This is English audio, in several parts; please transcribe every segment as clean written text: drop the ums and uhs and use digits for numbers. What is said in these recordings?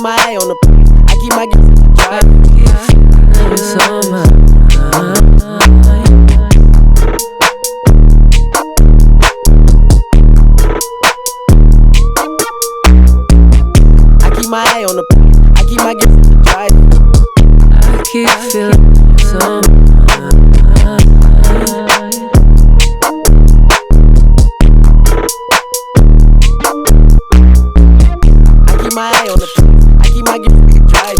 my eye on the. I keep my dry. It's on my I keep my eye on the. I keep my dry. I keep feeling it's on my I keep my eye on the. I keep my dry.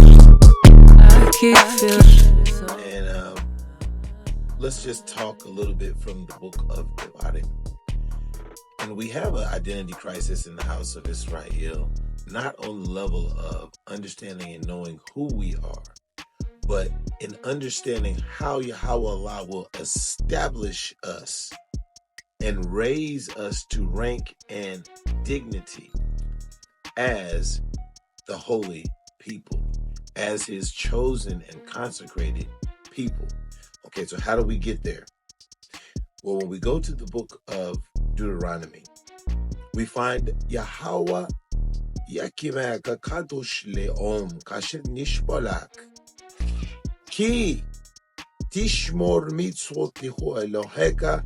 I keep feeling it's on And let's just talk a little bit from the book of Deuteronomy. And we have an identity crisis in the house of Israel, not on the level of understanding and knowing who we are, but in understanding how Yahweh Allah will establish us and raise us to rank and dignity as the holy people, as his chosen and consecrated people. Okay, so how do we get there? Well, when we go to the book of Deuteronomy, we find Yahweh Yakimaka Kadosh Leom Kasher Nishbolak Ki Tishmor Mitzvot Lihu Eloheka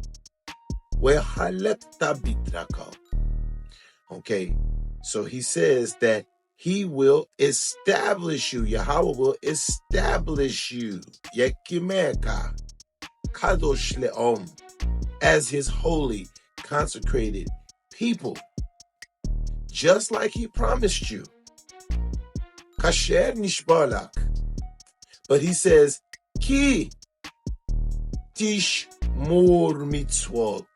Wehalekta Bitraka. Okay, so he says that he will establish you. Yahweh will establish you. Yakimeka Kadosh Leom, as his holy, consecrated people, just like he promised you. Kasher nishbalak. But he says, Ki tishmor mitzvot.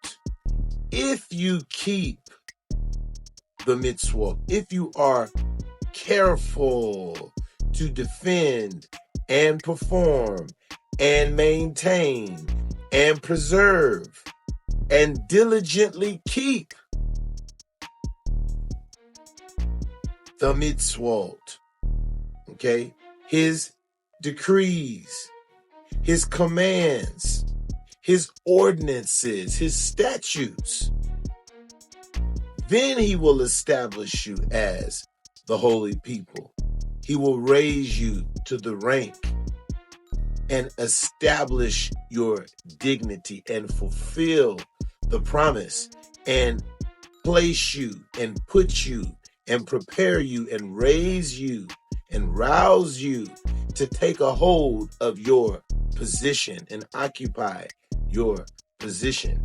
If you keep the mitzvot, if you are careful to defend and perform and maintain and preserve and diligently keep the mitzvot, okay, his decrees, his commands, his ordinances, his statutes, then he will establish you as the holy people. He will raise you to the rank and establish your dignity and fulfill the promise and place you and put you and prepare you and raise you and rouse you to take a hold of your position and occupy your position.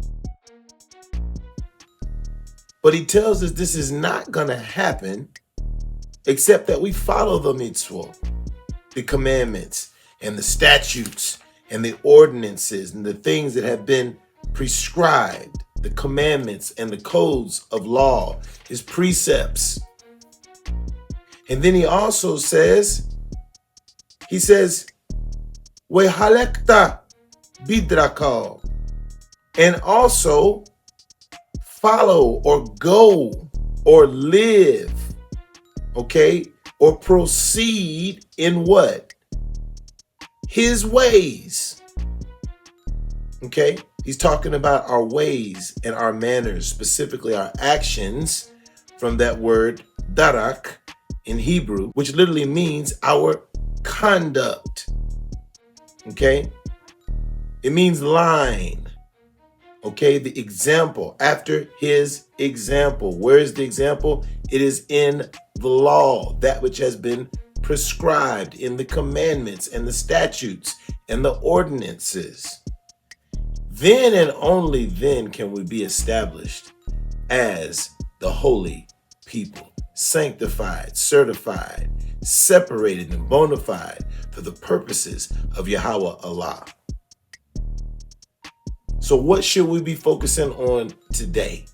But he tells us this is not going to happen except that we follow the mitzvah, the commandments and the statutes and the ordinances and the things that have been prescribed, the commandments and the codes of law, his precepts. And then he also says, Wehalekta bidrakal, and also follow or go or live, okay, or proceed in what? His ways. Okay, he's talking about our ways and our manners, specifically our actions, from that word darak in Hebrew, which literally means our conduct. Okay, it means line. Okay, the example, after his example. Where is the example? It is in the law, that which has been prescribed in the commandments and the statutes and the ordinances. Then and only then can we be established as the holy people, sanctified, certified, separated, and bona fide for the purposes of Yahweh Allah. So what should we be focusing on today?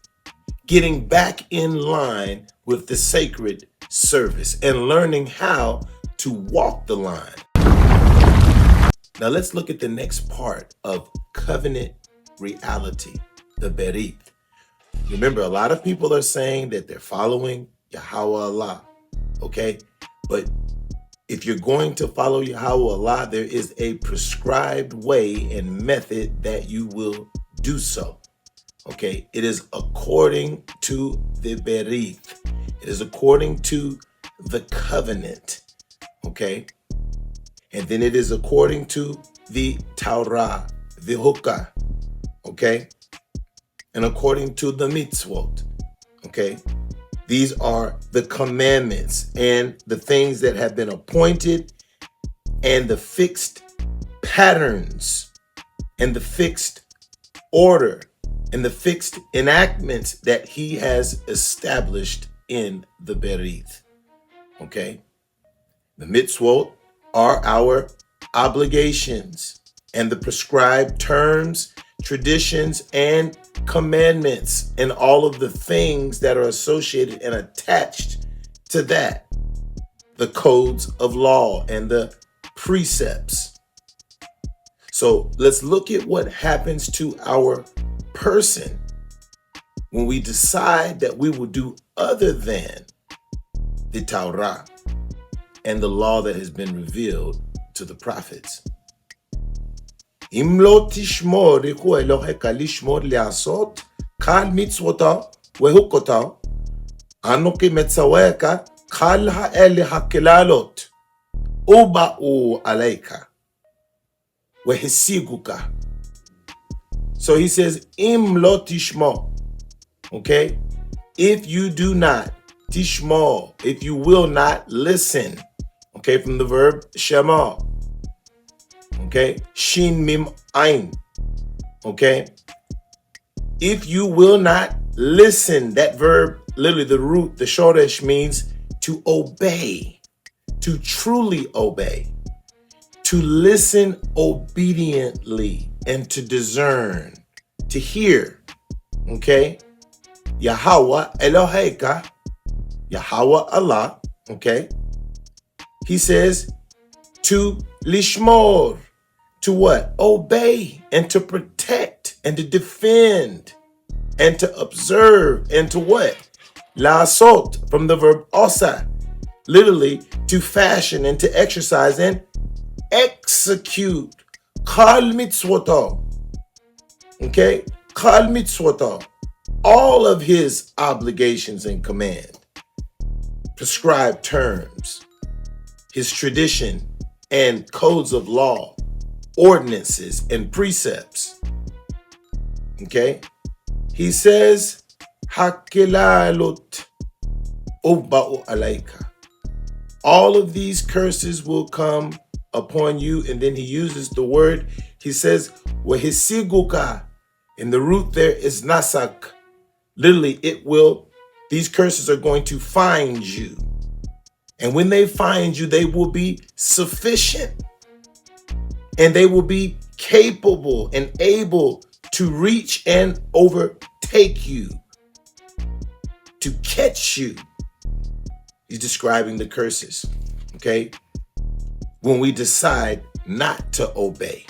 Getting back in line with the sacred service and learning how to walk the line. Now let's look at the next part of covenant reality, the Berith. Remember, a lot of people are saying that they're following Yahweh Allah, okay? But if you're going to follow Yahweh Allah, there is a prescribed way and method that you will do so. Okay, it is according to the Berith. It is according to the covenant. Okay? And then it is according to the Torah, the Hukah. Okay? And according to the mitzvot. Okay? These are the commandments and the things that have been appointed and the fixed patterns and the fixed order and the fixed enactments that he has established in the Berith. Okay? The mitzvot are our obligations and the prescribed terms, traditions, and commandments, and all of the things that are associated and attached to that. The codes of law and the precepts. So let's look at what happens to our person when we decide that we will do other than the Torah and the law that has been revealed to the prophets. Im lo tishmor hu Eloheka lishmor liasot kal mitzvotav vehukotav anoki metzaweka kal ha'ele hakelalot uba'u aleika vehisiguka. So he says, im lo tishmor. Okay? If you do not, tishmor, if you will not listen. Okay, from the verb shema. Okay, shin mim ain. Okay, if you will not listen, that verb, literally the root, the shoresh, means to obey, to truly obey, to listen obediently, and to discern, to hear. Okay, Yahweh Eloheka, Yahweh Allah. Okay. He says to lishmor, to what? Obey and to protect and to defend and to observe and to what? La'asot, from the verb osa, literally to fashion and to exercise and execute. Kal mitzvoto. Okay? Kal mitzvoto. All of his obligations and command. Prescribed terms. His tradition and codes of law, ordinances and precepts. Okay? He says, Hakelalot Uba'u alaika. All of these curses will come upon you. And then he uses the word, he says, Wahisiguka. In the root there is nasak. Literally, these curses are going to find you. And when they find you, they will be sufficient. And they will be capable and able to reach and overtake you, to catch you. He's describing the curses, okay? When we decide not to obey,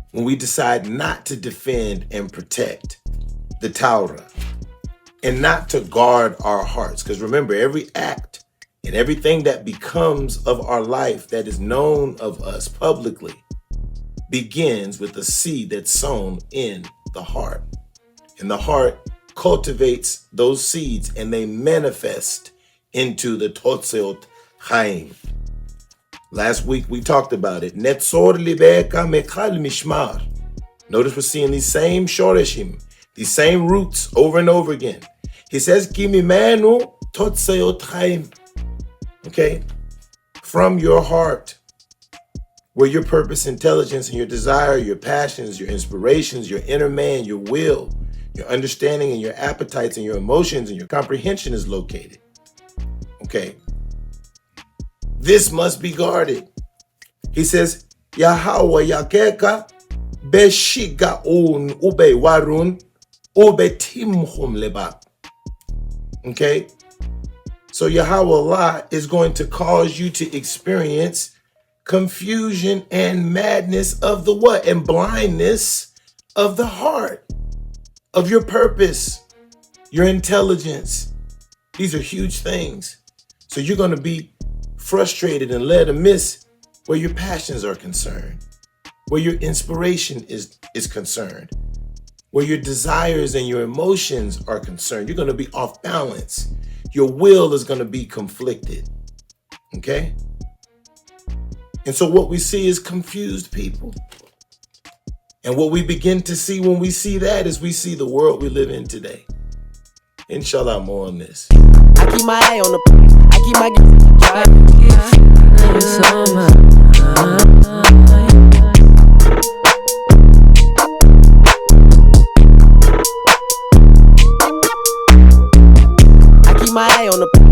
when we decide not to defend and protect the Torah, and not to guard our hearts. Because remember, every act and everything that becomes of our life that is known of us publicly begins with a seed that's sown in the heart. And the heart cultivates those seeds and they manifest into the Totzeot Chaim. Last week we talked about it. Netzor libeka mechal mishmar. Notice we're seeing these same shoreshim, these same roots over and over again. He says, Ki mimenu Totzeot Chaim. Okay, from your heart, where your purpose, intelligence, and your desire, your passions, your inspirations, your inner man, your will, your understanding, and your appetites, and your emotions, and your comprehension is located. Okay, this must be guarded. He says, Yahweh Yakeka beshigaun ube warun ube timhum leba. Okay. So Yahweh Allah is going to cause you to experience confusion and madness of the what? And blindness of the heart, of your purpose, your intelligence. These are huge things. So you're going to be frustrated and led amiss where your passions are concerned, where your inspiration is concerned, where your desires and your emotions are concerned. You're going to be off balance. Your will is going to be conflicted. Okay? And so what we see is confused people. And what we begin to see when we see that is we see the world we live in today. Inshallah, more on this. I keep my eye on the I keep my drive. It's on my mind. I keep my eye on the